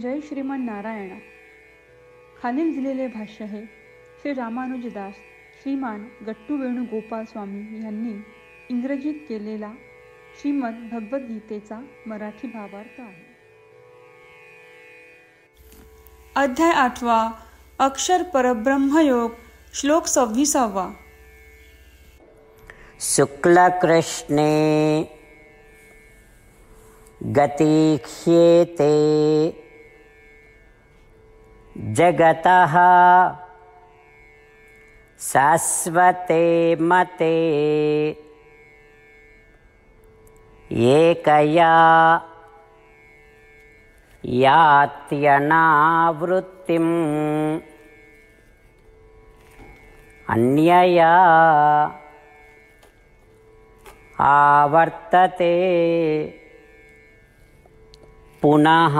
जय श्रीमन नारायण. खालील दिलेले भाष्य हे श्री रामानुजदास श्रीमान गट्टू वेणुगोपाल स्वामी यांनी इंग्रजीत केलेला श्रीमद भगवद्गीतेचा मराठी भावार्थ आहे. अध्याय 8 अक्षर परब्रह्मयोग श्लोक 26. शुक्लकृष्णे गतिह्येते जगतः शाश्वते मते एकया यात्यनावृत्तिम् अन्यया आवर्तते पुनः.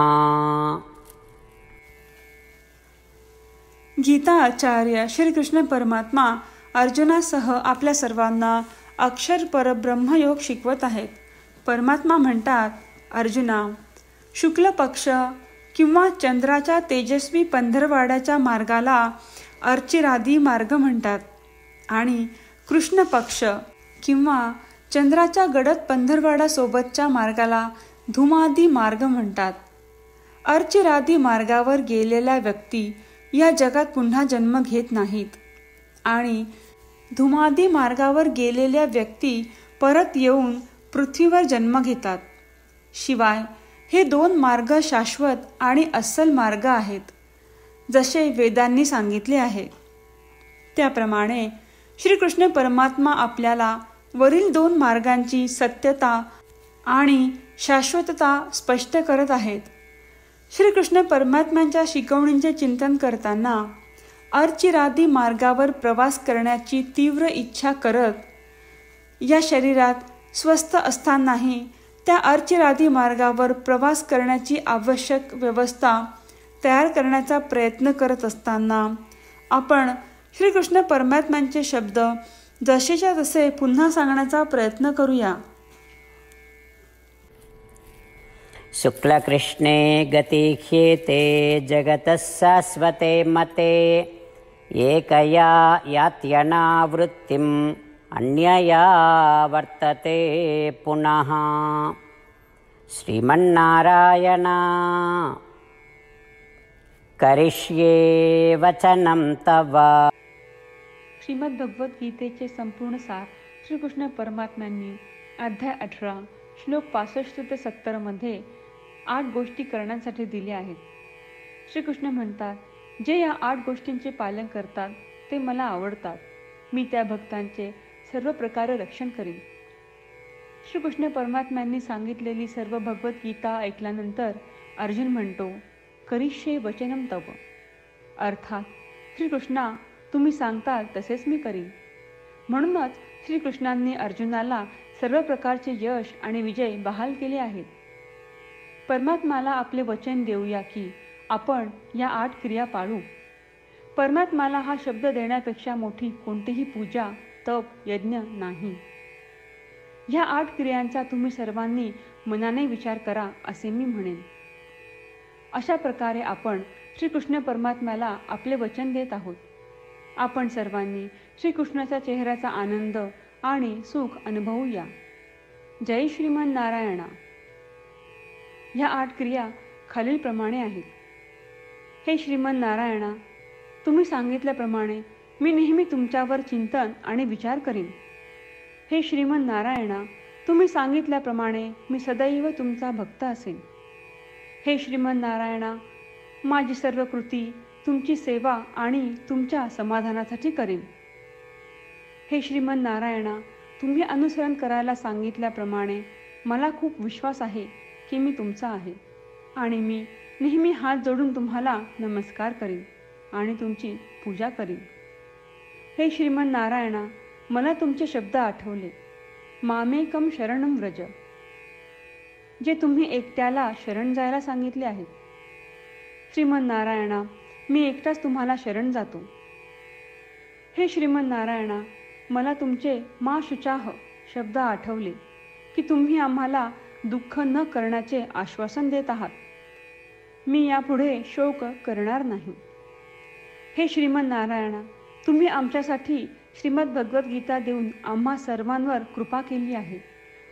गीता आचार्य श्री कृष्ण परमात्मा अर्जुनासह आपल्या सर्वांना अक्षर परब्रह्मयोग शिकवत आहेत. परमात्मा म्हणतात, अर्जुना, शुक्ल पक्ष किंवा चंद्राच्या तेजस्वी पंधरवाड्याच्या मार्गाला अर्चिरादी मार्ग म्हणतात आणि कृष्ण पक्ष किंवा चंद्राच्या गडद पंधरवाड्यासोबतच्या मार्गाला धूमादी मार्ग म्हणतात. अर्चिरादी मार्गावर गेलेल्या व्यक्ती या जगात पुन्हा जन्म घेत नाहीत आणि धूमादी मार्गावर गेलेल्या व्यक्ती परत येऊन पृथ्वीवर जन्म घेतात. शिवाय हे दोन मार्ग शाश्वत आणि अस्सल मार्ग आहेत, जसे वेदांनी सांगितले आहे. त्याप्रमाणे श्रीकृष्ण परमात्मा आपल्याला वरील दोन मार्गांची सत्यता आणि शाश्वतता स्पष्ट करत आहेत. श्रीकृष्ण परमात्म्यांच्या शिकवणींचे चिंतन करताना अर्चिरादी मार्गावर प्रवास करण्याची तीव्र इच्छा करत या शरीरात स्वस्थ असतानाही त्या अर्चिरादी मार्गावर प्रवास करण्याची आवश्यक व्यवस्था तयार करण्याचा प्रयत्न करत असताना आपण श्रीकृष्ण परमात्म्यांचे शब्द जसेच्या तसे पुन्हा सांगण्याचा प्रयत्न करूया. शुक्लकृष्णे गतिह्येते जगतः शाश्वते मते एकया यात्यनावृत्तिम् अन्यया वर्तते पुनः. श्रीमन्नारायण करिष्ये वचनं तव. श्रीमद भगवद्गीतेचे संपूर्ण सार श्रीकृष्ण परमात्म्यांनी अध्याय 18 श्लोक 65 ते 70 मध्ये 8 गोष्टी करण्यासाठी दिल्या आहेत. श्रीकृष्ण म्हणतात, जे या 8 गोष्टींचे पालन करतात ते मला आवडतात. मी त्या भक्तांचे सर्व प्रकारे रक्षण करीन. श्रीकृष्ण परमात्म्यांनी सांगितलेली सर्व भगवद्गीता ऐकल्यानंतर अर्जुन म्हणतो, करिष्ये वचनं तव. अर्थात श्रीकृष्णा, तुम्ही सांगताल तसेच मी करीन. म्हणूनच श्रीकृष्णांनी अर्जुनाला सर्व प्रकारचे यश आणि विजय बहाल केले आहेत. परमात्म्याला आपले वचन देऊया की आपण या 8 क्रिया पाळू. परमात्म्याला हा शब्द देण्यापेक्षा मोठी कोणतीही पूजा, तप, यज्ञ नाही. ह्या 8 क्रियांचा तुम्ही सर्वांनी मनाने विचार करा असे मी म्हणेन. अशा प्रकारे आपण श्रीकृष्ण परमात्म्याला आपले वचन देत आहोत. आपण सर्वांनी श्रीकृष्णाच्या चेहऱ्याचा आनंद आणि सुख अनुभवूया. जय श्रीमन नारायण. ह्या 8 क्रिया खालीलप्रमाणे आहेत. हे श्रीमन नारायणा, तुम्ही सांगितल्याप्रमाणे मी नेहमी तुमच्यावर चिंतन आणि विचार करीन. हे श्रीमन नारायणा, तुम्ही सांगितल्याप्रमाणे मी सदैव तुमचा भक्त असेन. हे श्रीमन नारायणा, माझी सर्व कृती तुमची सेवा आणि तुमच्या समाधानासाठी करीन. हे श्रीमन नारायणा, तुम्ही अनुसरण करायला सांगितल्याप्रमाणे मला खूप विश्वास आहे की मी तुमचा आहे आणि मी नेहमी हात जोडून तुम्हाला नमस्कार करीन आणि तुमची पूजा करीन. हे श्रीमन नारायणा, मला तुमचे शब्द आठवले. मामेकम शरणं व्रज, जे तुम्ही एकट्याला शरण जायला सांगितले आहेत. श्रीमन नारायणा, मी एकटाच तुम्हाला शरण जातो. हे श्रीमन नारायणा, मला तुमचे मा शुचाह शब्द आठवले की तुम्ही आम्हाला दुःख न करण्याचे आश्वासन देत आहात. मी यापुढे शोक करणार नाही. हे श्रीमन नारायणा, तुम्ही आमच्यासाठी श्रीमद भगवद्गीता देऊन आम्हा सर्वांवर कृपा केली आहे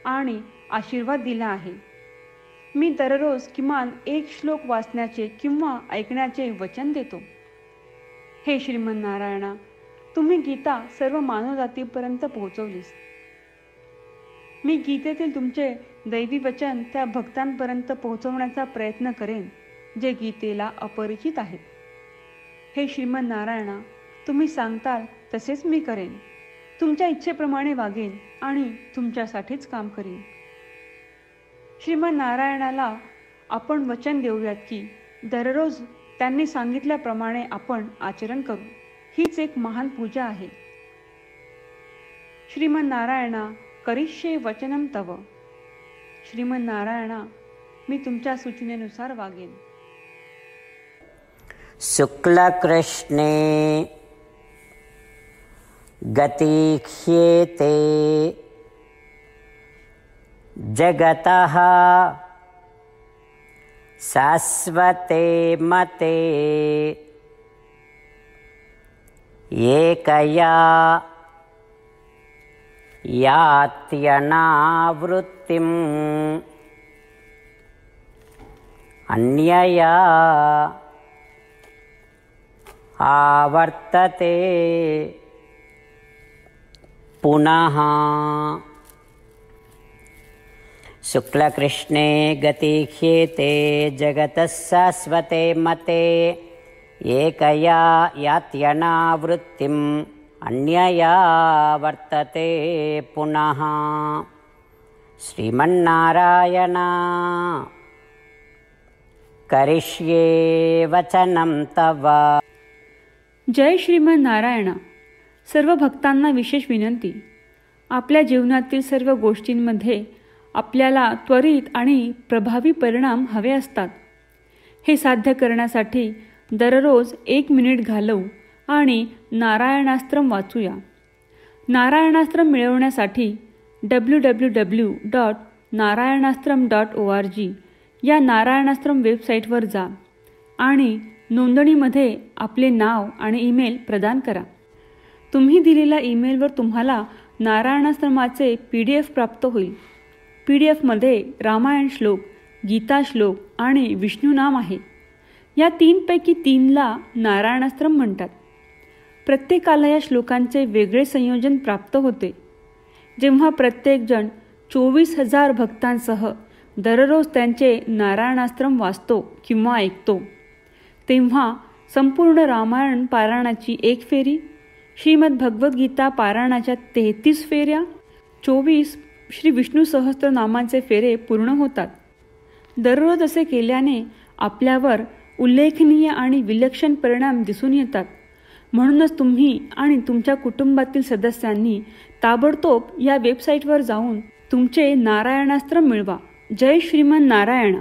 आणि आशीर्वाद दिला आहे. मी दररोज किमान एक श्लोक वाचण्याचे किंवा ऐकण्याचे वचन देतो. हे श्रीमन नारायणा, तुम्ही गीता सर्व मानवजातीपर्यंत पोहोचवलीस. मी गीतेतील तुमचे दैवी वचन त्या भक्तांपर्यंत पोहोचवण्याचा प्रयत्न करेन जे गीतेला अपरिचित आहेत. हे श्रीमन नारायणा, तुम्ही सांगताल तसेच मी करेन. तुमच्या इच्छेप्रमाणे वागेन आणि तुमच्यासाठीच काम करीन. श्रीमन नारायणाला आपण वचन देऊयात की दररोज त्यांनी सांगितल्याप्रमाणे आपण आचरण करू. हीच एक महान पूजा आहे. श्रीमन नारायणा, करिष्ये वचनम तव. श्रीमन नारायणा, मी तुमच्या सूचनेनुसार वागेन. शुक्लकृष्णे गतिह्येते जगतः शाश्वते मते एकया यात्यनावृत्तिम् अन्यया आवर्तते पुनः. शुक्लकृष्णे गतिह्येते जगतः शाश्वते मते एकया यात्यनावृत्तिम् अन्यया वर्तते पुनः. श्रीमन्नारायण, करिष्ये वचनं तव. जय श्रीमन नारायणा. सर्व भक्तांना विशेष विनंती. आपल्या जीवनातील सर्व गोष्टींमध्ये आपल्याला त्वरित आणि प्रभावी परिणाम हवे असतात. हे साध्य करण्यासाठी दररोज 1 मिनिट घालवू आणि नारायणास्त्रम वाचूया. नारायणास्त्रम मिळवण्यासाठी www.narayanaastram.org या नारायणास्त्रम वेबसाईटवर जा आणि नोंदणीमध्ये आपले नाव आणि ईमेल प्रदान करा. तुम्ही दिलेल्या ईमेलवर तुम्हाला नारायणाश्रमाचे PDF प्राप्त होईल. PDFमध्ये रामायण श्लोक, गीता श्लोक आणि विष्णू नाम आहे. या 3 पैकी 3ला नारायणाश्रम म्हणतात. प्रत्येकाला या श्लोकांचे वेगळे संयोजन प्राप्त होते. जेव्हा प्रत्येकजण 24,000 भक्तांसह दररोज त्यांचे नारायणाश्रम वाचतो किंवा ऐकतो, तेव्हा संपूर्ण रामायण पारायणाची 1 फेरी, श्रीमद भगवद्गीता पारायणाच्या 33 फेऱ्या, 24 श्री विष्णू सहस्त्रनामांचे फेरे पूर्ण होतात. दररोज असे केल्याने आपल्यावर उल्लेखनीय आणि विलक्षण परिणाम दिसून येतात. म्हणूनच तुम्ही आणि तुमच्या कुटुंबातील सदस्यांनी ताबडतोब या वेबसाईटवर जाऊन तुमचे नारायणास्त्र मिळवा. जय श्रीमन नारायणा.